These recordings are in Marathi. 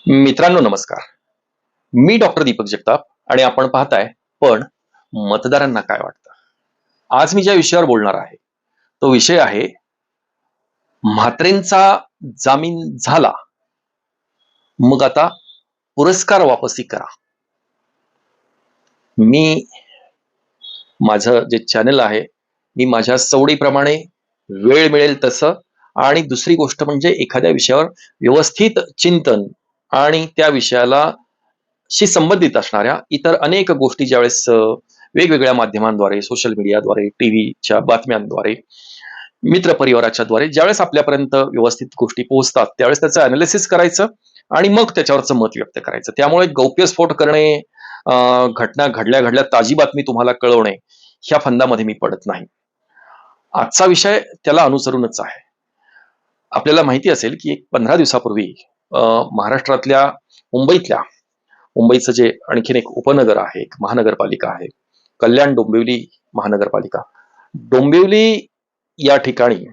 मित्रांनो नमस्कार. मी डॉक्टर दीपक जगताप आणि आपण पाहताय पण मतदारांना काय वाटतं. आज मी ज्या विषयावर बोलणार आहे तो विषय आहे म्हात्रेंचा जामीन झाला मग आता पुरस्कार वापसी करा. मी माझं जे चॅनल आहे मी माझ्या सवडीप्रमाणे वेळ मिळेल तसं आणि दुसरी गोष्ट म्हणजे एखाद्या विषयावर व्यवस्थित चिंतन आणि त्या विषयाला शी संबंधित असणाऱ्या इतर अनेक गोष्टी ज्यावेळेस वेगवेगळ्या माध्यमांद्वारे सोशल मीडियाद्वारे टीव्हीच्या बातम्यांद्वारे मित्रपरिवाराच्या द्वारे ज्यावेळेस आपल्यापर्यंत व्यवस्थित गोष्टी पोहोचतात त्यावेळेस त्याचं अनालिसिस करायचं आणि मग त्याच्यावरचं मत व्यक्त करायचं. त्यामुळे गौप्यस्फोट करणे, घटना घडल्या घडल्या ताजी बातमी तुम्हाला कळवणे ह्या फंदामध्ये मी पडत नाही. आजचा विषय त्याला अनुसरूनच आहे. आपल्याला माहिती असेल की 15 दिवसापूर्वी महाराष्ट्रातल्या मुंबईचं जे आणखीन एक उपनगर आहे, एक महानगरपालिका आहे, कल्याण डोंबिवली महानगरपालिका. डोंबिवली या ठिकाणी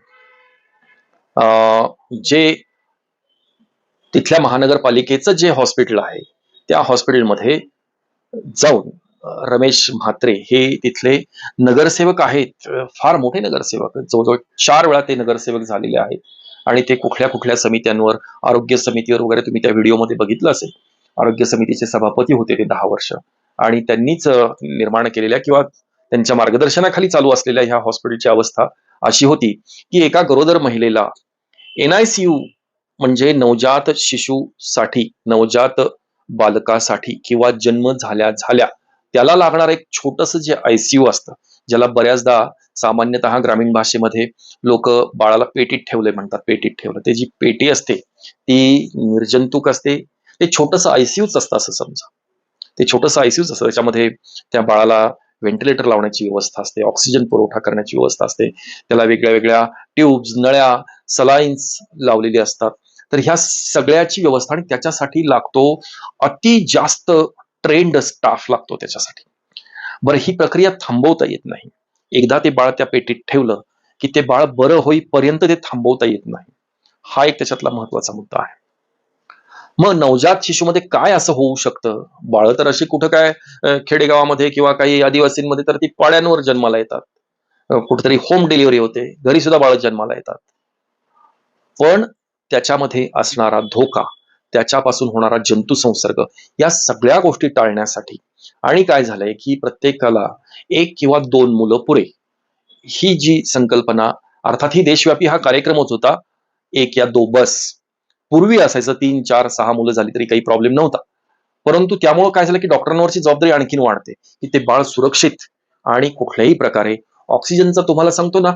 जे तिथल्या महानगरपालिकेचं जे हॉस्पिटल आहे त्या हॉस्पिटलमध्ये जाऊन रमेश म्हात्रे हे तिथले नगरसेवक आहेत, फार मोठे नगरसेवक, जवळजवळ 4 वेळा ते नगरसेवक झालेले आहेत आणि ते कुठल्या कुठल्या समित्यांवर, आरोग्य समितीवर वगैरे तुम्ही त्या व्हिडिओमध्ये बघितलं असेल. आरोग्य समितीचे सभापती होते ते 10 वर्ष आणि त्यांनीच निर्माण केलेल्या किंवा त्यांच्या मार्गदर्शनाखाली चालू असलेल्या ह्या हॉस्पिटलची अवस्था अशी होती की एका गरोदर महिलेला NICU म्हणजे नवजात शिशूसाठी, नवजात बालकासाठी किंवा जन्म झाल्या झाल्या त्याला लागणार एक छोटस जे ICU असतं, ज्याला बऱ्याचदा सामान्यतः ग्रामीण भाषेमध्ये लोक बाळाला पेटीत ठेवले म्हणतात. पेटीत ठेवलं, ते जी पेटी असते ती निर्जंतुक असते, ते छोटस ICUच असतं असं समजा. ते छोटस ICUच असतं, त्याच्यामध्ये त्या बाळाला व्हेंटिलेटर लावण्याची व्यवस्था असते, ऑक्सिजन पुरवठा करण्याची व्यवस्था असते, त्याला वेगळ्या वेगळ्या ट्यूब्स, नळ्या, सलाईन्स लावलेली असतात. तर ह्या सगळ्याची व्यवस्था आणि त्याच्यासाठी लागतो अति जास्त ट्रेंड स्टाफ लागतो त्याच्यासाठी. बरं, ही प्रक्रिया थांबवता येत नाही. एकदा ते बाळ त्या पेटीत ठेवलं की ते बाळ बरं होईपर्यंत ते थांबवता येत नाही. हा एक त्याच्यातला महत्वाचा मुद्दा आहे. मग नवजात शिशूमध्ये काय असं होऊ शकतं? बाळ तर अशी कुठं काय खेडेगावामध्ये किंवा काही आदिवासींमध्ये तर ती पाड्यांवर जन्माला येतात, कुठेतरी होम डिलिव्हरी होते, घरी सुद्धा बाळ जन्माला येतात. पण त्याच्यामध्ये असणारा धोका, त्याच्यापासून होणारा जंतू संसर्ग, या सगळ्या गोष्टी टाळण्यासाठी आणि काय झालंय की प्रत्येकाला 1 किंवा 2 मुलं पुरे, ही जी संकल्पना, अर्थात ही देशव्यापी हा कार्यक्रमच होता. 1 या 2 बस. पूर्वी असायचं 3, 4, 6 मुलं झाली तरी काही प्रॉब्लेम नव्हता. परंतु त्यामुळे काय झालं की डॉक्टरांवरची जबाबदारी आणखीन वाढते की ते बाळ सुरक्षित आणि कुठल्याही प्रकारे ऑक्सिजनचा, तुम्हाला सांगतो ना,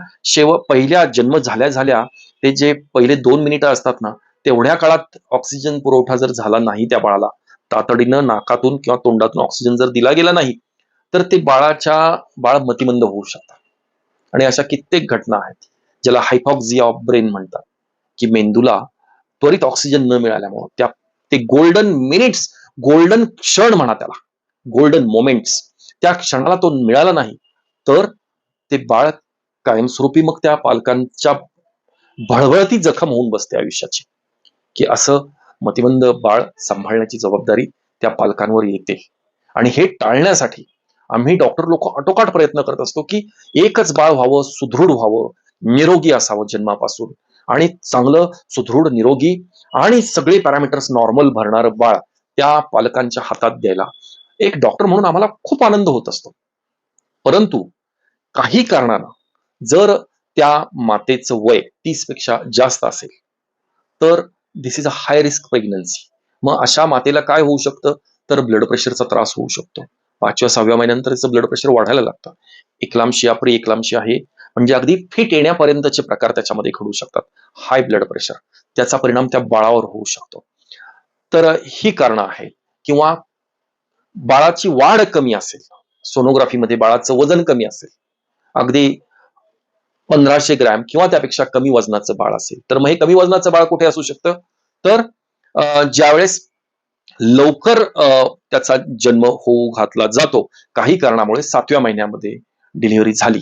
पहिल्या जन्म झाल्या झाल्या ते जे पहिले 2 मिनिटं असतात ना, तेवढ्या काळात ऑक्सिजन पुरवठा जर झाला नाही त्या बाळाला, तातडीनं नाकातून किंवा तोंडातून ऑक्सिजन जर दिला गेला नाही तर ते बाळ मतिमंद होऊ शकतात. आणि अशा कित्येक घटना आहेत ज्याला हायपॉक्सिया ऑफ ब्रेन म्हणतात, की मेंदूला त्वरित ऑक्सिजन न मिळाल्यामुळे ते गोल्डन मिनिट्स, गोल्डन क्षण म्हणा त्याला, गोल्डन मोमेंट्स, त्या क्षणाला तो मिळाला नाही तर ते बाळ कायमस्वरूपी मग त्या पालकांच्या भळभळती जखम होऊन बसते आयुष्याची, की असं मतिमंद बाळ सांभाळण्याची जबाबदारी त्या पालकांवर येते. आणि हे टाळण्यासाठी आम्ही डॉक्टर लोक आटोकाट प्रयत्न करत असतो की एकच बाळ व्हावं, सुदृढ व्हावं, निरोगी असावं जन्मापासून, आणि चांगलं सुदृढ निरोगी आणि सगळे पॅरामीटर्स नॉर्मल भरणारं बाळ त्या पालकांच्या हातात द्यायला एक डॉक्टर म्हणून आम्हाला खूप आनंद होत असतो. परंतु काही कारणानं जर त्या मातेचं वय 30 पेक्षा जास्त असेल तर this is a high risk pregnancy. मग अशा मातेला काय होऊ शकतं तर ब्लड प्रेशरचा त्रास होऊ शकतो. 5व्या-6व्या महिन्यानंतर त्याचं ब्लड प्रेशर वाढायला लागतं. एक्लाम्शिया, प्री एक्लाम्शिया हे म्हणजे अगदी फिट येण्यापर्यंतचे प्रकार त्याच्यामध्ये घडू शकतात. हाय ब्लड प्रेशर, त्याचा परिणाम त्या बाळावर होऊ शकतो. तर ही कारणं आहेत. किंवा बाळाची वाढ कमी असेल, सोनोग्राफीमध्ये बाळाचं वजन कमी असेल, अगदी 1500 ग्रॅम किंवा त्यापेक्षा कमी वजनाचं बाळ असेल, तर मग हे कमी वजनाचं बाळ कुठे असू शकतं तर ज्यावेळेस लवकर त्याचा जन्म होऊ घातला जातो, काही कारणामुळे 7व्या महिन्यामध्ये डिलिव्हरी झाली,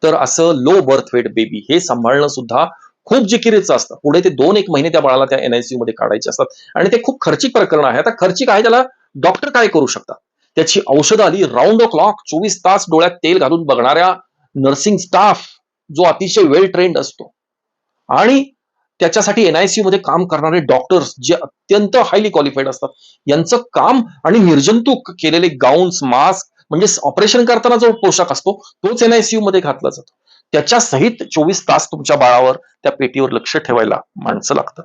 तर असं लो बर्थ वेट बेबी हे सांभाळणं सुद्धा खूप जिकिरीचं असतं. पुढे ते 2-1 महिने त्या बाळाला त्या एनआयसीयू मध्ये काढायचे असतात आणि ते खूप खर्चिक प्रकरण आहे. आता खर्चिक आहे त्याला डॉक्टर काय करू शकतात? त्याची औषधं आली राउंड द क्लॉक 24 तास डोळ्यात तेल घालून बघणाऱ्या नर्सिंग स्टाफ जो अतिशय वेल ट्रेन्ड असतो आणि त्याच्यासाठी एनआयसीयू मध्ये काम करणारे डॉक्टर्स जे अत्यंत हायली क्वालिफाईड असतात यांचं काम आणि निर्जंतुक केलेले गाऊन्स मास्क म्हणजे ऑपरेशन करताना जो पोशाख असतो तोच एनआयसीयू मध्ये घातला जातो. त्याच्या सहित 24 तास तुमच्या बाळावर त्या पेटीवर लक्ष ठेवायला माणसं लागतात,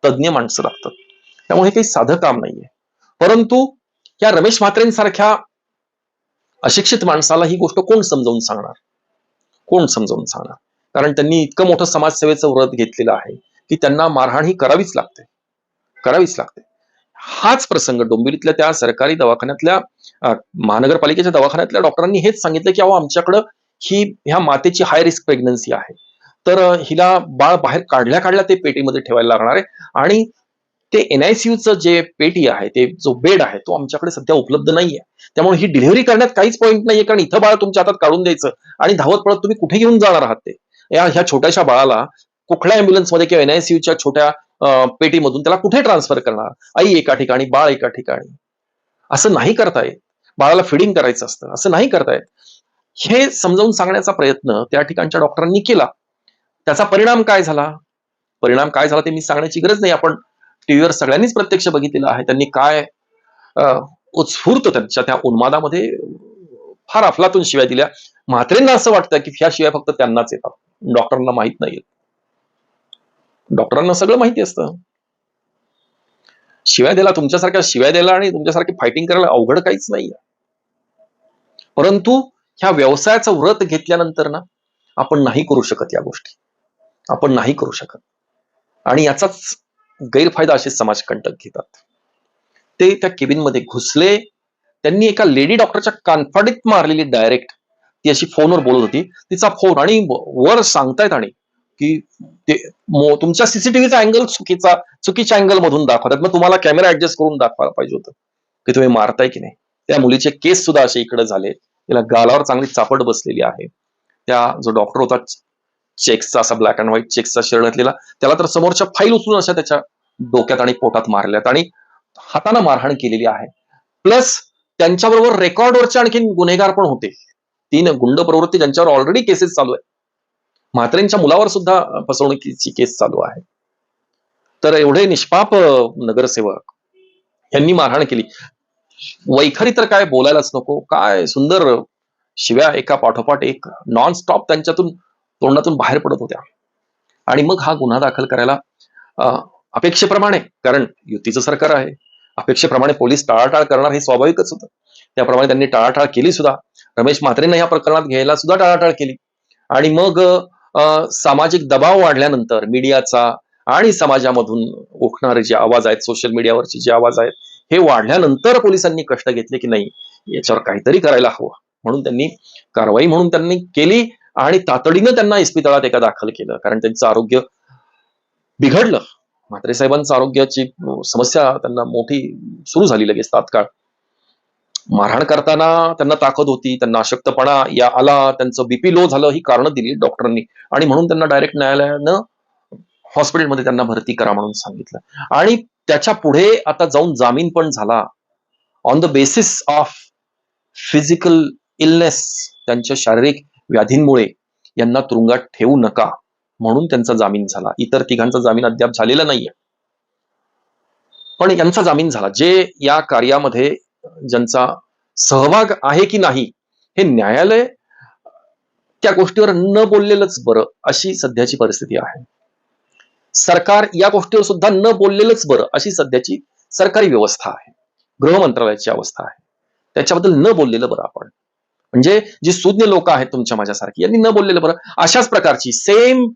तज्ज्ञ माणसं लागतात. त्यामुळे हे काही साधं काम नाहीये. परंतु या रमेश म्हात्रेंसारख्या अशिक्षित माणसाला ही गोष्ट कोण समजावून सांगणार? कोण समजावून सांगणार? कारण त्यांनी इतकं मोठं समाजसेवेचं व्रत घेतलेलं आहे की त्यांना मारहाण ही करावीच लागते, करावीच लागते. हाच प्रसंग डोंबिवलीतल्या त्या सरकारी दवाखान्यातल्या महानगरपालिकेच्या दवाखान्यातल्या डॉक्टरांनी हेच सांगितलं की अहो आमच्याकडं ह्या मातेची हाय रिस्क प्रेग्नन्सी आहे, तर हिला बाळ बाहेर काढल्या काढल्या ते पेटीमध्ये ठेवायला लागणार आहे आणि ते एनआयसीयूचं जे पेटी आहे, ते जो बेड आहे तो आमच्याकडे सध्या उपलब्ध नाहीये. त्यामुळे ही डिलिव्हरी करण्यात काहीच पॉईंट नाहीये, कारण इथं बाळ तुमच्या हातात काढून द्यायचं आणि धावत पळत तुम्ही कुठे घेऊन जाणार आहात ते. ह्या छोट्याशा बाळाला कुठल्या ॲम्ब्युलन्समध्ये किंवा एनआयसीयूच्या छोट्या पेटीमधून त्याला कुठे ट्रान्सफर करणार? आई एका ठिकाणी, बाळ एका ठिकाणी. असं नाही करता येत. बाळाला फिडिंग करायचं असतं, असं नाही करता येत. हे समजावून सांगण्याचा प्रयत्न त्या ठिकाणच्या डॉक्टरांनी केला. त्याचा परिणाम काय झाला? परिणाम काय झाला ते मी सांगण्याची गरज नाही. आपण टीव्हीवर सगळ्यांनीच प्रत्यक्ष बघितलेलं आहे. त्यांनी काय उत्स्फूर्त त्यांच्या त्या उन्मादामध्ये फार अफलातून शिव्या दिल्या. म्हात्रेंना असं वाटतं की ह्या शिव्या फक्त त्यांनाच येतात, डॉक्टरांना माहित नाहीत. डॉक्टरांना सगळं माहिती असतं. शिव्या द्यायला आणि तुमच्यासारखे फायटिंग करायला अवघड काहीच नाहीये. परंतु ह्या व्यवसायाचं व्रत घेतल्यानंतर ना आपण नाही करू शकत या गोष्टी, आपण नाही करू शकत. आणि याचाच गैरफायदा असे समाजकंटक घेतात. ते त्या केबिनमध्ये घुसले, त्यांनी एका लेडी डॉक्टरच्या कानफाडीत मारलेली डायरेक्ट. ती अशी फोनवर बोलत होती, तिचा फोन आणि वर सांगतायत आणि की ते तुमच्या सीसीटीव्हीचा अँगल चुकीच्या अँगल मधून दाखवतात, मग तुम्हाला कॅमेरा ऍडजस्ट करून दाखवायला पाहिजे होतं की तुम्ही मारताय की नाही. त्या मुलीचे केस सुद्धा असे इकडे झाले, तिला गालावर चांगली चापट बसलेली आहे. त्या जो डॉक्टर होता चेक्सचा, असा ब्लॅक अँड व्हाईट चेक्सचा शर्ट घातलेला, त्याला तर समोरच्या फाईल उचलून अशा त्याच्या डोक्यात आणि पोटात मारल्यात आणि हाताने मारहाण केलेली आहे. प्लस त्यांच्याबरोबर रेकॉर्डवरचे आणखी गुन्हेगार पण होते. 3 गुंड प्रवृत्ती ज्यांच्यावर ऑलरेडी केसेस चालू आहे. म्हात्रेंच्या मुलावर सुद्धा फसवणुकीची केस चालू आहे. तर एवढे निष्पाप नगरसेवक यांनी मारहाण केली. वैखरी तर काय बोलायलाच नको. काय सुंदर शिव्या एका पाठोपाठ एक नॉन स्टॉप त्यांच्यातून तोंडातून बाहेर पडत होत्या. आणि मग हा गुन्हा दाखल करायला अपेक्षेप्रमाणे, कारण युतीचं सरकार आहे, अपेक्षेप्रमाणे पोलीस टाळाटाळ करणार हे स्वाभाविकच होतं. त्याप्रमाणे त्यांनी टाळाटाळ केली सुद्धा. रमेश म्हात्रेंना या प्रकरणात घ्यायला सुद्धा टाळाटाळ केली. आणि मग सामाजिक दबाव वाढल्यानंतर मीडियाचा आणि समाजामधून उठणारे जे आवाज आहेत, सोशल मीडियावरचे जे आवाज आहेत, हे वाढल्यानंतर पोलिसांनी कष्ट घेतले की नाही याच्यावर काहीतरी करायला हवं, म्हणून त्यांनी कारवाई म्हणून त्यांनी केली आणि तातडीनं त्यांना इस्पितळात एका दाखल केलं, कारण त्यांचं आरोग्य बिघडलं. म्हात्रे साहेबांचं आरोग्याची समस्या त्यांना मोठी सुरू झाली लगेच तात्काळ. मारहाण करताना त्यांना ताकद होती, त्यांना अशक्तपणा आला, त्यांचं बीपी लो झालं, ही कारणं दिली डॉक्टरांनी आणि म्हणून त्यांना डायरेक्ट न्यायालयानं हॉस्पिटलमध्ये त्यांना भरती करा म्हणून सांगितलं. आणि त्याच्या पुढे आता जाऊन जामीन पण झाला on the basis of physical illness. त्यांच्या शारीरिक व्याधींमुळे यांना तुरुंगात ठेवू नका म्हणून त्यांचा जामीन झाला. इतर तिघांचा जामीन अद्याप झालेला नाहीये, पण यांचा जामीन झाला. जे या कार्यामध्ये ज्यांचा सहभाग आहे की नाही हे न्यायालय त्या गोष्टीवर न बोललेलंच बरं, अशी सध्याची परिस्थिती आहे. सरकार या गोष्टीवर सुद्धा न बोललेलंच बरं, अशी सध्याची सरकारी व्यवस्था आहे, गृह मंत्रालयाची अवस्था आहे. त्याच्याबद्दल न बोललेलं बरं आपण. म्हणजे जी सुज्ञ लोक आहेत तुमच्या माझ्यासारखी, यांनी न बोललेलं बरं. अशाच प्रकारची सेम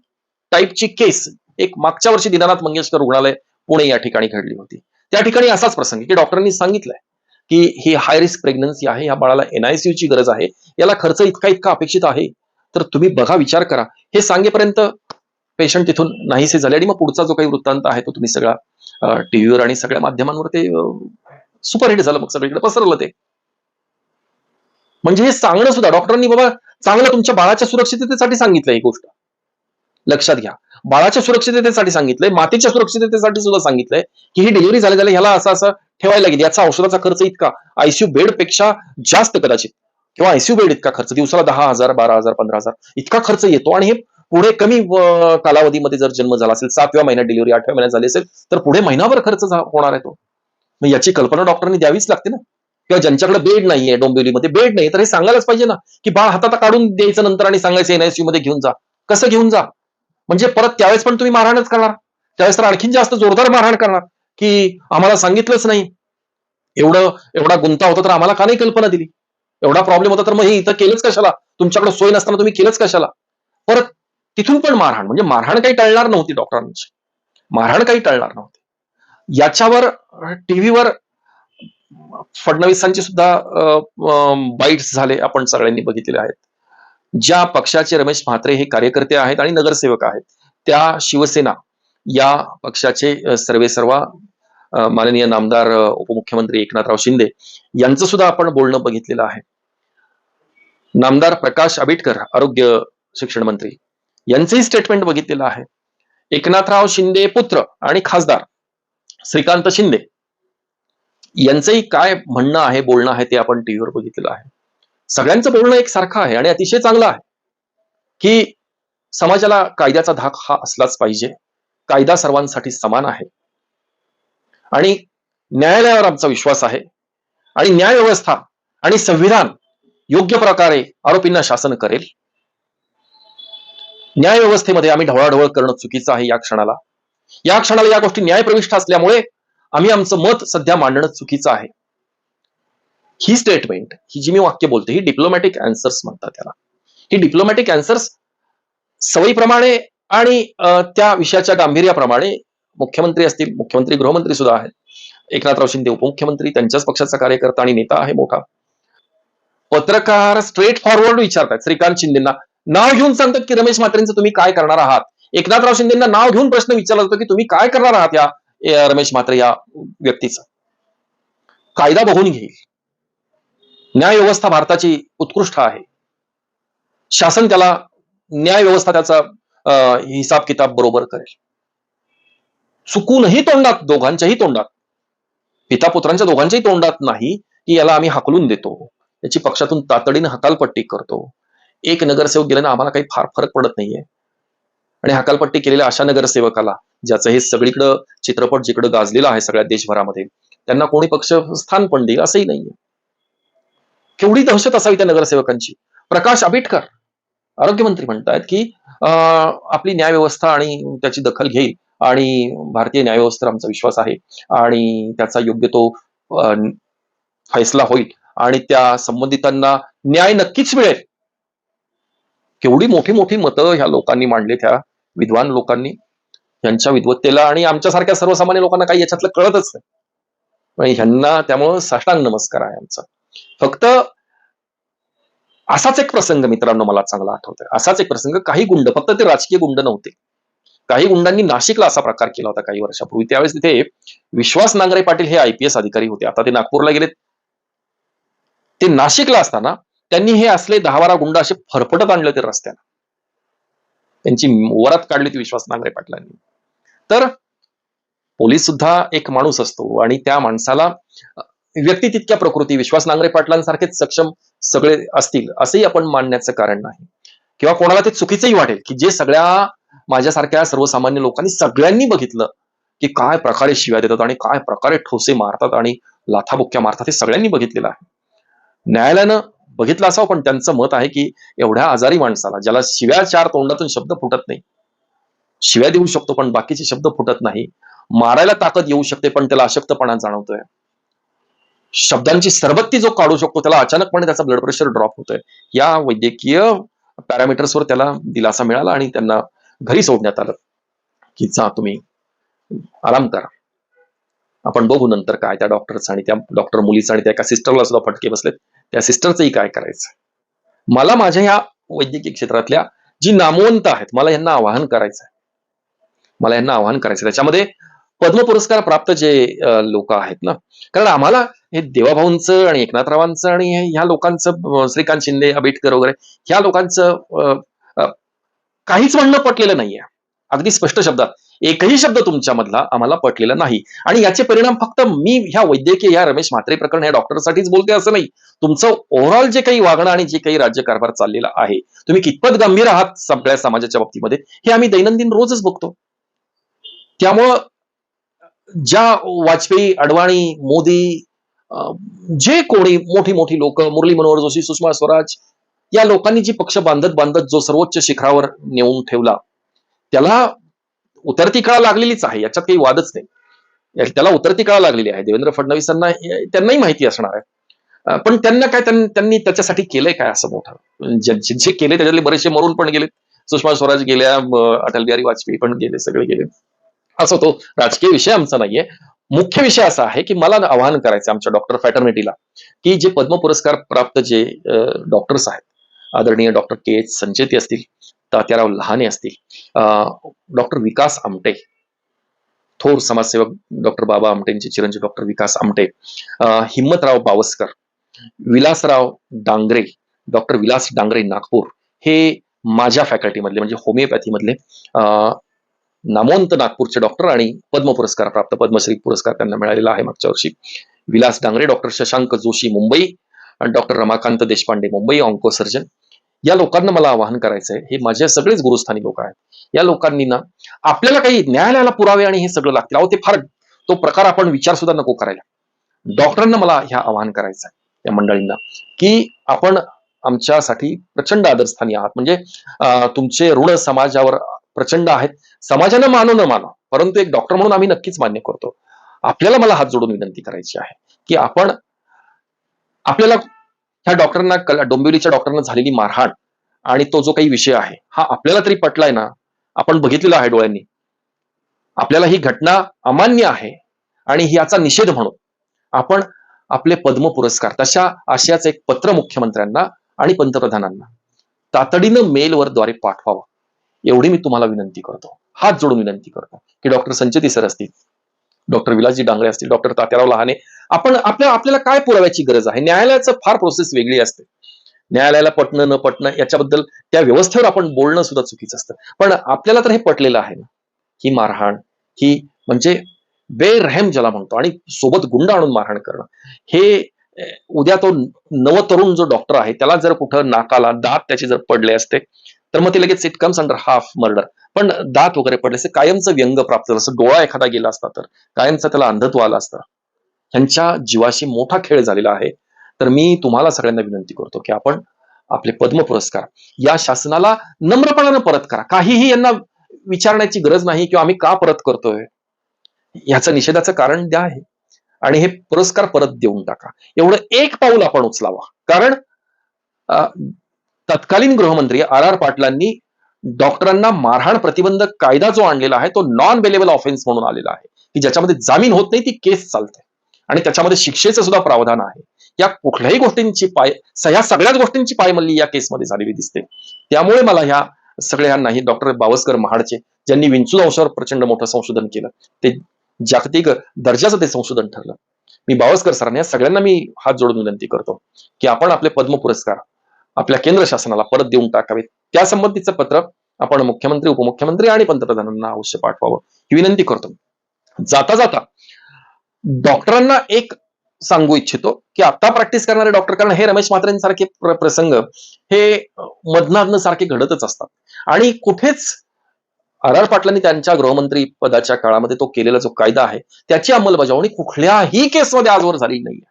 टाईपची केस एक मागच्या वर्षी दीनानाथ मंगेशकर रुग्णालय पुणे या ठिकाणी घडली होती. त्या ठिकाणी असाच प्रसंग की डॉक्टरांनी सांगितलंय की ही हाय रिस्क प्रेग्नन्सी आहे, या बाळाला एनआयसीयूची गरज आहे, याला खर्च इतका इतका अपेक्षित आहे, तर तुम्ही बघा, विचार करा. हे सांगेपर्यंत पेशंट तिथून नाहीसे झाले आणि मग पुढचा जो काही वृत्तांत आहे तो तुम्ही सगळा टीव्हीवर आणि सगळ्या माध्यमांवर ते सुपरहिट झालं, मग सगळीकडे पसरलं ते. म्हणजे हे सांगणं सुद्धा डॉक्टरांनी बाबा चांगलं तुमच्या बाळाच्या सुरक्षिततेसाठी सांगितलं ही गोष्ट. लक्षात घ्या. बाळाच्या सुरक्षिततेसाठी सांगितलंय, मातेच्या सुरक्षिततेसाठी सुद्धा सांगितलंय, की ही डिलिव्हरी झाल्या ह्याला असं असं ठेवायला लागेल. याचा औषधाचा खर्च इतका, आयसीयू बेड पेक्षा जास्त कदाचित, किंवा आयसीयू बेड इतका खर्च, दिवसाला 10,000, 12,000, 15,000 इतका खर्च येतो. आणि हे पुढे कमी कालावधीमध्ये जर जन्म झाला असेल, 7व्या महिन्यात डिलिव्हरी, 8व्या महिन्यात झाली असेल, तर पुढे महिनाभर खर्च होणार आहे तो. मग याची कल्पना डॉक्टरांनी द्यावीच लागते ना. किंवा ज्यांच्याकडे बेड नाहीये, डोंबिवलीमध्ये बेड नाही, तर हे सांगायलाच पाहिजे ना, की बाळ हातात काढून द्यायचं नंतर आणि सांगायचं एनआयसीयू मध्ये घेऊन जा. कसं घेऊन जा? म्हणजे परत त्यावेळेस पण तुम्ही मारहाणच करणार. त्यावेळेस तर आणखीन जास्त जोरदार मारहाण करणार, की आम्हाला सांगितलंच नाही. एवढा गुंता होता तर आम्हाला का नाही कल्पना दिली? एवढा प्रॉब्लेम होता तर मग हे इथं केलंच कशाला? तुमच्याकडे सोय नसताना तुम्ही केलंच कशाला? परत तिथून पण मारहाण. म्हणजे मारहाण काही टळणार नव्हती डॉक्टरांची. मारहाण काही टळणार नव्हती. याच्यावर टीव्हीवर फडणवीसांचे सुद्धा बाईट्स झाले, आपण सगळ्यांनी बघितलेले आहेत. ज्या पक्षाचे रमेश म्हात्रे हे कार्यकर्ते आहेत आणि नगरसेवक आहेत, त्या शिवसेना या पक्षाचे सर्वेसर्वा माननीय नामदार उपमुख्यमंत्री एकनाथराव शिंदे यांचं सुद्धा आपण बोलणं बघितलेलं आहे. नामदार प्रकाश आंबेडकर आरोग्य शिक्षण मंत्री यांचंही स्टेटमेंट बघितलेलं आहे. एकनाथराव शिंदे पुत्र आणि खासदार श्रीकांत शिंदे यांचंही काय म्हणणं आहे, बोलणं आहे, ते आपण टीव्हीवर बघितलेलं आहे. सगळ्यांचं बोलणं एकसारखं आहे आणि अतिशय चांगलं आहे, की समाजाला कायद्याचा धाक हा असलाच पाहिजे. कायदा सर्वांसाठी समान आहे आणि न्यायालयावर आमचा विश्वास आहे आणि न्याय व्यवस्था आणि संविधान योग्य प्रकारे आरोपींना शासन करेल. न्याय व्यवस्थेमध्ये आम्ही ढवळाढवळ करणं चुकीचं आहे. या क्षणाला या गोष्टी न्यायप्रविष्ट असल्यामुळे आम्ही आमचं मत सध्या मांडणं चुकीचं आहे. ही स्टेटमेंट, ही जी मी वाक्य बोलते, ही डिप्लोमॅटिक अँसर्स म्हणतात त्याला. ही डिप्लोमॅटिक अँसर्स सवयीप्रमाणे आणि त्या विषयाच्या गांभीर्याप्रमाणे मुख्यमंत्री असतील, मुख्यमंत्री गृहमंत्री सुद्धा आहेत, एकनाथराव शिंदे उपमुख्यमंत्री, त्यांच्याच पक्षाचा कार्यकर्ता आणि नेता आहे मोठा. पत्रकार स्ट्रेट फॉरवर्ड विचारतात श्रीकांत शिंदेना, नाव घेऊन सांगतात की रमेश म्हात्रेंचं तुम्ही काय करणार आहात. एकनाथराव शिंदेना नाव घेऊन प्रश्न विचारला जातो की तुम्ही काय करणार आहात या रमेश म्हात्रे या व्यक्तीचा. कायदा बघून घेईल. न्याय व्यवस्था भारताची उत्कृष्ट आहे. शासन त्याला, न्याय व्यवस्था त्याचा हिसाब किताब बरोबर करेल. चुकूनही तोंडात, दोघांच्याही तोंडात, पिता पुत्रांच्या दोघांच्याही तोंडात नाही की याला आम्ही हाकलून देतो, याची पक्षातून तातडीनं हकालपट्टी करतो. एक नगरसेवक गेल्यानं आम्हाला काही फार फरक पडत नाहीये. आणि हकालपट्टी केलेल्या अशा नगरसेवकाला, ज्याचं हे सगळीकडं चित्रपट जिकडं गाजलेला आहे सगळ्या देशभरामध्ये, त्यांना कोणी पक्ष स्थान पण देईल असंही नाहीये. केवढी दहशत असावी त्या नगरसेवकांची. प्रकाश आंबेडकर आरोग्यमंत्री म्हणतात की आपली न्याय व्यवस्था आणि त्याची दखल घेईल आणि भारतीय न्याय व्यवस्थेवर आमचा विश्वास आहे आणि त्याचा योग्य तो फैसला होईल आणि त्या संबंधितांना न्याय नक्कीच मिळेल. केवढी मोठी मोठी मतं ह्या लोकांनी मांडलीत, ह्या विद्वान लोकांनी. यांच्या विद्वत्तेला आणि आमच्यासारख्या सर्वसामान्य लोकांना काही याच्यातलं कळतच नाही. ह्यांना त्यामुळं साष्टांग नमस्कार आहे आमचा. फक्त असाच एक प्रसंग मित्रांनो मला चांगला आठवतोय. असाच एक प्रसंग, काही गुंड, फक्त ते राजकीय गुंड नव्हते, काही गुंडांनी नाशिकला असा प्रकार केला होता काही वर्षापूर्वी. त्यावेळेस तिथे विश्वास नांगरे पाटील हे IPS अधिकारी होते. आता ते नागपूरला गेलेत. ते नाशिकला असताना त्यांनी हे असले 10-12 गुंड असे फरफटत आणले ते रस्त्याला. त्यांची वरात काढली ती विश्वास नांगरे पाटलांनी. तर पोलीस सुद्धा एक माणूस असतो आणि त्या माणसाला व्यक्ती तितक्या प्रकृती विश्वास नांगरे पाटलांसारखेच सक्षम सगळे असतील असंही आपण मानण्याचं कारण नाही. किंवा कोणाला ते चुकीचंही वाटेल की जे सगळ्या माझ्यासारख्या सर्वसामान्य लोकांनी सगळ्यांनी बघितलं की काय प्रकारे शिव्या देतात आणि काय प्रकारे ठोसे मारतात आणि लाथाबुक्क्या मारतात, हे सगळ्यांनी बघितलेलं आहे. न्यायालयानं बघितलं असावं, पण त्यांचं मत आहे की एवढ्या आजारी माणसाला, ज्याला शिव्या 4 तोंडातून शब्द फुटत नाही, शिव्या देऊ शकतो पण बाकीचे शब्द फुटत नाही, मारायला ताकद येऊ शकते पण त्याला अशक्तपणा जाणवतोय, शब्दांची सरबत्ती जो काढू शकतो त्याला अचानकपणे त्याचा ब्लड प्रेशर ड्रॉप होतोय, या वैद्यकीय पॅरामीटर्सवर त्याला दिलासा मिळाला आणि त्यांना घरी सोडण्यात आलं की जा तुम्ही आराम करा. आपण बघू नंतर काय त्या डॉक्टरचं आणि त्या डॉक्टर मुलीचं आणि त्या एका सिस्टरला सुद्धा फटके बसलेत. त्या सिस्टरचंही काय करायचं. मला माझ्या ह्या वैद्यकीय क्षेत्रातल्या जी नामवंत आहेत, मला यांना आवाहन करायचं आहे. त्याच्यामध्ये पद्म पुरस्कार प्राप्त जे लोक आहेत ना, कारण आम्हाला हे देवाभाऊंचं आणि एकनाथरावांचं आणि ह्या लोकांचं, श्रीकांत शिंदे, आंबेडकर वगैरे ह्या लोकांचं काहीच म्हणणं पटलेलं नाहीये. अगदी स्पष्ट शब्दात एकही शब्द तुमच्यामधला आम्हाला पटलेला नाही. आणि याचे परिणाम फक्त मी ह्या वैद्यकीय या रमेश म्हात्रे प्रकरण या डॉक्टरसाठीच बोलते असं नाही. तुमचं ओव्हरऑल जे काही वागणं आणि जे काही राज्यकारभार चाललेला आहे, तुम्ही कितपत गंभीर आहात सगळ्या समाजाच्या बाबतीमध्ये, हे आम्ही दैनंदिन रोजच बघतो. त्यामुळं ज्या वाजपेयी, अडवाणी, मोदी, जे कोणी मोठी मोठी लोक, मुरली मनोहर जोशी, सुषमा स्वराज, या लोकांनी जी पक्ष बांधत बांधत जो सर्वोच्च शिखरावर नेऊन ठेवला, त्याला उतरती कळा लागलेलीच आहे, याच्यात काही वादच नाही. त्याला उतरती कळा लागलेली आहे. देवेंद्र फडणवीसांना त्यांनाही माहिती असणार आहे. पण त्यांना काय, त्यांनी त्याच्यासाठी केलंय काय असं मोठं? जे केले त्याच्यातले बरेचसे मरून पण गेले. सुषमा स्वराज गेल्या, अटल बिहारी वाजपेयी पण गेले, सगळे गेले. असं तो राजकीय विषय आमचा नाहीये. मुख्य विषय असा आहे की मला आवाहन करायचं आमच्या डॉक्टर फॅटर्निटीला, की जे पद्म पुरस्कार प्राप्त जे डॉक्टर्स आहेत, आदरणीय डॉक्टर के एच संचेती असतील, तात्याराव लहाने असतील, डॉक्टर विकास आमटे, थोर समाजसेवक डॉक्टर बाबा आमटेंचे चिरंजीव डॉक्टर विकास आमटे, हिम्मतराव बावस्कर, विलासराव डांगरे, डॉक्टर विलास डांगरे नागपूर, हे माझ्या फॅकल्टीमधले म्हणजे होमिओपॅथी मधले नामवंत नागपूरचे डॉक्टर आणि पद्म पुरस्कार प्राप्त, पद्मश्री पुरस्कार त्यांना मिळालेला आहे मागच्या वर्षी. विलास डांगरे, डॉक्टर शशांक जोशी मुंबई, आणि doctor Ramakant Deshpande Mumbai, onco surgeon. या लोकांना मला आवाहन करायचंय, हे माझे सगळेच गुरुस्थानी लोक आहेत. या लोकांनी ना, आपल्याला काही न्यायालयाला पुरावे आणि हे सगळं लागतील, अहो ते फार, तो प्रकार आपण विचार सुद्धा नको करायला. डॉक्टरांना मला ह्या आवाहन करायचं आहे, या मंडळींना, की आपण आमच्यासाठी प्रचंड आदरस्थानी आहात. म्हणजे तुमचे ऋण समाजावर प्रचंड आहेत. समाजानं मानो न मानो, परंतु एक डॉक्टर म्हणून आम्ही नक्कीच मान्य करतो. आपल्याला मला हात जोडून विनंती करायची आहे की आपण, आपल्याला ह्या डॉक्टरांना, डोंबिवलीच्या डॉक्टरांना झालेली मारहाण आणि तो जो काही विषय आहे, हा आपल्याला तरी पटलाय ना? आपण बघितलेला आहे डोळ्यांनी. आपल्याला ही घटना अमान्य आहे आणि याचा निषेध म्हणून आपण आपले पद्म पुरस्कार, तशा आशयाचं एक पत्र मुख्यमंत्र्यांना आणि पंतप्रधानांना तातडीनं मेलवर द्वारे पाठवावं, एवढी मी तुम्हाला विनंती करतो, हात जोडून विनंती करतो. की डॉक्टर संचेती सर असतील, डॉक्टर विलासजी डांगरे असतील, डॉक्टर तात्याराव लहाने, आपण आपल्याला काय पुराव्याची गरज आहे? न्यायालयाचं फार प्रोसेस वेगळी असते. न्यायालयाला पटणं न पटणं याच्याबद्दल, त्या व्यवस्थेवर आपण बोलणं सुद्धा चुकीचं असतं. पण आपल्याला तर हे पटलेलं आहे ना, ही मारहाण, ही म्हणजे बेरहम ज्याला म्हणतो, आणि सोबत गुंड आणून मारहाण करणं, हे उद्या तो नवतरुण जो डॉक्टर आहे, त्याला जर कुठं नाकाला दात त्याचे जर पडले असते, तर मग ते लगेच it comes under half murder. पण दात वगैरे पडले असते, कायमचं व्यंग प्राप्त झालं असं, डोळा एखादा गेला असता तर कायमचं त्याला अंधत्व आलं असतं. ह्यांच्या जीवाशी मोठा खेळ झालेला आहे. तर मी तुम्हाला सगळ्यांना विनंती करतो की आपण आपले पद्म पुरस्कार या शासनाला नम्रपणानं परत करा. काहीही यांना विचारण्याची गरज नाही किंवा आम्ही का परत करतोय, ह्याचं निषेधाचं कारण द्या आहे, आणि हे पुरस्कार परत देऊन टाका. एवढं एक पाऊल आपण उचलावा. कारण तत्कालीन गृहमंत्री आर आर पाटलांनी डॉक्टरांना मारहाण प्रतिबंधक कायदा जो आणलेला आहे, तो नॉन बेलेबल ऑफेन्स म्हणून आलेला आहे, की ज्याच्यामध्ये जामीन होत नाही, ती केस चालते आणि त्याच्यामध्ये शिक्षेचं सुद्धा प्रावधान आहे. या कुठल्याही गोष्टींची ह्या सगळ्याच गोष्टींची पायमल्ली या केसमध्ये झालेली दिसते. त्यामुळे मला ह्या सगळ्यांनाही, डॉक्टर बावस्कर महाडचे, ज्यांनी विंचू अंशावर प्रचंड मोठं संशोधन केलं, ते जागतिक दर्जाचं ते संशोधन ठरलं, मी बावस्कर सरांना, या सगळ्यांना मी हात जोडून विनंती करतो की आपण आपले पद्म पुरस्कार आपल्या केंद्र शासनाला परत देऊन टाकावेत. त्या संबंधीचं पत्र आपण मुख्यमंत्री, उपमुख्यमंत्री आणि पंतप्रधानांना अवश्य पाठवावं, ही विनंती करतो. जाता जाता डॉक्टरांना एक सांगू इच्छितो की आता प्रॅक्टिस करणारे डॉक्टर, कारण हे रमेश म्हात्रेंसारखे प्रसंग हे मधनाधन सारखे घडतच असतात, आणि कुठेच आर आर पाटलांनी त्यांच्या गृहमंत्री पदाच्या काळामध्ये तो केलेला जो कायदा आहे, त्याची अंमलबजावणी कुठल्याही केसमध्ये आजवर झालेली नाहीये.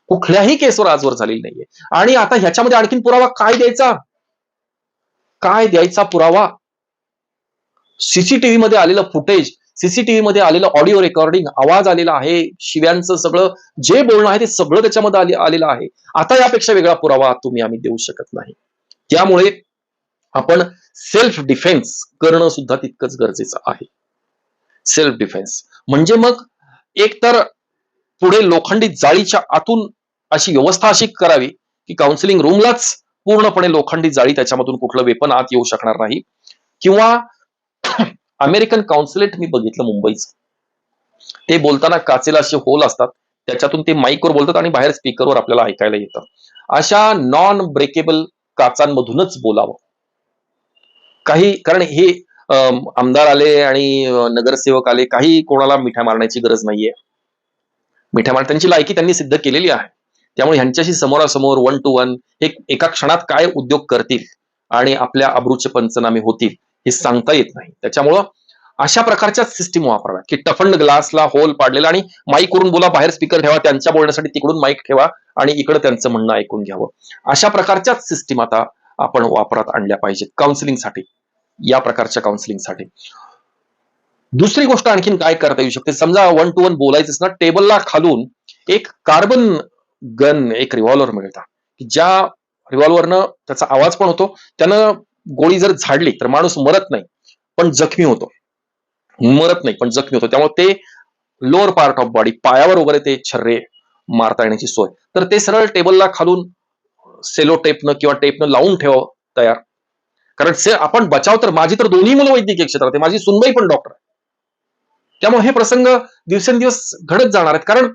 कुठल्याही केसवर आजवर झालेली नाहीये. आणि आता ह्याच्यामध्ये आणखीन पुरावा काय द्यायचा? काय द्यायचा पुरावा? सीसीटीव्ही मध्ये आलेलं फुटेज, सीसीटीव्ही मध्ये आलेलं ऑडिओ रेकॉर्डिंग, आवाज आलेला आहे, शिव्यांचं सगळं जे बोलणं आहे ते सगळं त्याच्यामध्ये आलेलं आहे. आता यापेक्षा वेगळा पुरावा आम्ही देऊ शकत नाही. त्यामुळे आपण सेल्फ डिफेन्स करणं सुद्धा तितकंच गरजेचं आहे. सेल्फ डिफेन्स म्हणजे मग एक तर पुढे लोखंडी जाळीच्या आतून अशी व्यवस्था अशी करावी की काउन्सिलिंग रूमलाच पूर्णपणे लोखंडी जाळी, त्याच्यामधून कुठलं वेपन आत येऊ शकणार नाही. किंवा अमेरिकन काउन्सिलेट मी बघितलं मुंबईचं, ते बोलताना काचेला असे होल असतात, त्याच्यातून ते माईकवर बोलतात आणि बाहेर स्पीकरवर आपल्याला ऐकायला येतं. अशा नॉन ब्रेकेबल काचांमधूनच बोलावं. काही कारण हे आमदार आले आणि नगरसेवक आले, काही कोणाला मिठ्या मारण्याची गरज नाहीये. मिठ्या मार त्यांची लायकी त्यांनी सिद्ध केलेली आहे. त्यामुळे ह्यांच्याशी समोरासमोर वन टू वन हे एका क्षणात काय उद्योग करतील आणि आपल्या अब्रूचे पंचनामे होतील हे सांगता येत नाही. त्याच्यामुळं अशा प्रकारच्या सिस्टीम वापराव्यात, की टफन्ड ग्लासला होल पाडलेला आणि माईक वरून बोला, बाहेर स्पीकर ठेवा, त्यांच्या बोलण्यासाठी तिकडून माईक ठेवा आणि इकडे त्यांचं म्हणणं ऐकून घ्यावं. अशा प्रकारच्याच सिस्टीम आता आपण वापरात आणल्या पाहिजेत काउन्सिलिंगसाठी, या प्रकारच्या काउन्सिलिंगसाठी. दुसरी गोष्ट आणखीन काय करता येऊ शकते, समजा वन टू वन बोलायचंच ना, टेबलला खालून एक कार्बन गन, एक रिव्हॉल्वर मिळतात, की ज्या रिव्हॉल्वरनं त्याचा आवाज पण होतो, त्यानं गोळी जर झाडली तर माणूस मरत नाही पण जखमी होतो, मरत नाही पण जखमी होतो. त्यामुळे ते लोअर पार्ट ऑफ बॉडी, पायावर वगैरे ते छर्रे मारता येण्याची सोय, तर ते सरळ टेबलला खालून सेलो टेपनं किंवा टेपनं लावून ठेवावं तयार. कारण आपण बचाव तर, माझी तर दोन्ही मुलं वैद्यकीय क्षेत्रात आहे, माझी सुनबाई पण डॉक्टर आहे. त्यामुळे हे प्रसंग दिवसेंदिवस घडत जाणार आहेत. कारण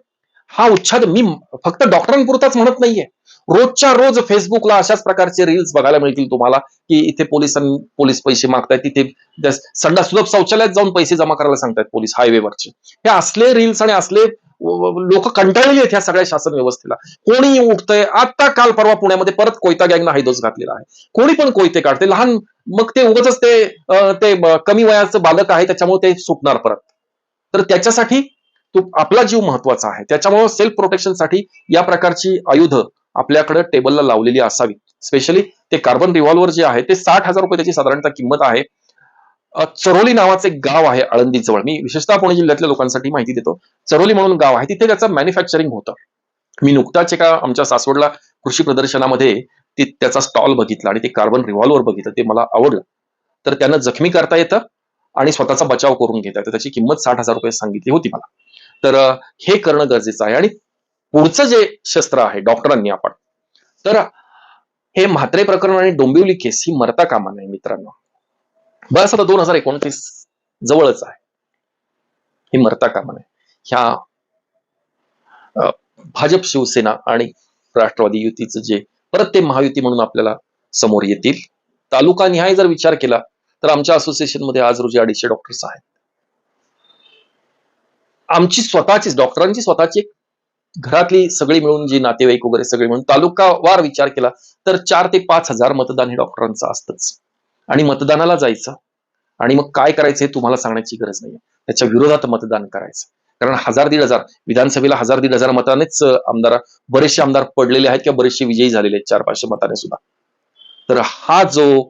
हा उच्छाद मी फक्त डॉक्टरांपुरताच म्हणत नाहीये. रोजच्या रोज फेसबुकला अशाच प्रकारचे रील्स बघायला मिळतील तुम्हाला, की इथे पोलीस पैसे मागतायत, तिथे संडास सुलभ शौचालयात जाऊन पैसे जमा करायला सांगतायत पोलीस हायवेवरचे. हे असले रील्स आणि असले लोक कंटाळलेले आहेत ह्या सगळ्या शासन व्यवस्थेला. कोणी उठतंय, आता काल परवा पुण्यामध्ये परत कोयता गँगनं हायदोस घातलेला आहे. कोणी पण कोयते काढते लहान, मग ते उगाच ते कमी वयाचं बालक आहे त्याच्यामुळे ते सुटणार परत. तर त्याच्यासाठी आपला जीव महत्वाचा आहे. त्याच्यामुळे सेल्फ प्रोटेक्शनसाठी या प्रकारची आयुध आपल्याकडे टेबलला लावलेली असावी. स्पेशली ते कार्बन रिव्हॉल्वर जे आहे ते 60,000 रुपये त्याची साधारणतः किंमत आहे. चरोली नावाचं एक गाव आहे आळंदी जवळ, मी विशेषतः पुणे जिल्ह्यातल्या लोकांसाठी माहिती देतो. चरोली म्हणून गाव आहे, तिथे त्याचं मॅन्युफॅक्चरिंग होतं. मी नुकताच एका आमच्या सासवडला कृषी प्रदर्शनामध्ये त्याचा स्टॉल बघितला आणि ते कार्बन रिव्हॉल्वर बघितलं, ते मला आवडलं. तर त्यांना जखमी करता येतं आणि स्वतःचा बचाव करून घेता येतं. त्याची किंमत 60,000 रुपये सांगितली होती मला. तर हे करणं गरजेचं आहे. आणि पुढचं जे शस्त्र आहे डॉक्टरांनी आपण, तर हे म्हात्रे प्रकरण आणि डोंबिवली केस ही मरता कामा नये मित्रांनो. बस आता 2029 जवळच आहे, ही मरता कामा नये. ह्या भाजप, शिवसेना आणि राष्ट्रवादी युतीचं जे परत ते महायुती म्हणून आपल्याला समोर येतील. तालुका निहाय जर विचार केला तर आमच्या असोसिएशन मध्ये आज रोजी 250 डॉक्टर्स आहेत. आमची स्वतःचीच डॉक्टरांची स्वतःची घरातली सगळी मिळून, जी नातेवाईक वगैरे सगळे मिळून तालुकावार विचार केला तर 4 ते 5,000 मतदान हे डॉक्टरांचं असतंच. आणि मतदानाला जायचं आणि मग काय करायचं हे तुम्हाला सांगण्याची गरज नाहीये, त्याच्या विरोधात मतदान करायचं. कारण 1,000-1,500 विधानसभेला 1,000-1,500 मतानेच बरेचसे आमदार पडलेले आहेत किंवा बरेचसे विजयी झालेले आहेत 400-500 मताने सुद्धा. तर हा जो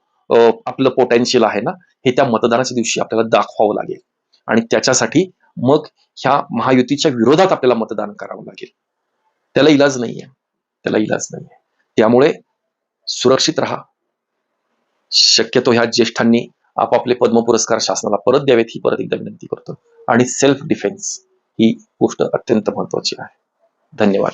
आपलं पोटेन्शियल आहे ना, हे त्या मतदानाच्या दिवशी आपल्याला दाखवावं लागेल. आणि त्याच्यासाठी मग ह्या महायुतीच्या विरोधात आपल्याला मतदान करावं लागेल. त्याला इलाज नाहीये, त्याला इलाज नाहीये. त्यामुळे सुरक्षित राहा. शक्यतो ह्या ज्येष्ठांनी आपापले पद्म पुरस्कार शासनाला परत द्यावेत ही परत एकदा विनंती करतो. आणि सेल्फ डिफेन्स ही गोष्ट अत्यंत महत्वाची आहे. धन्यवाद.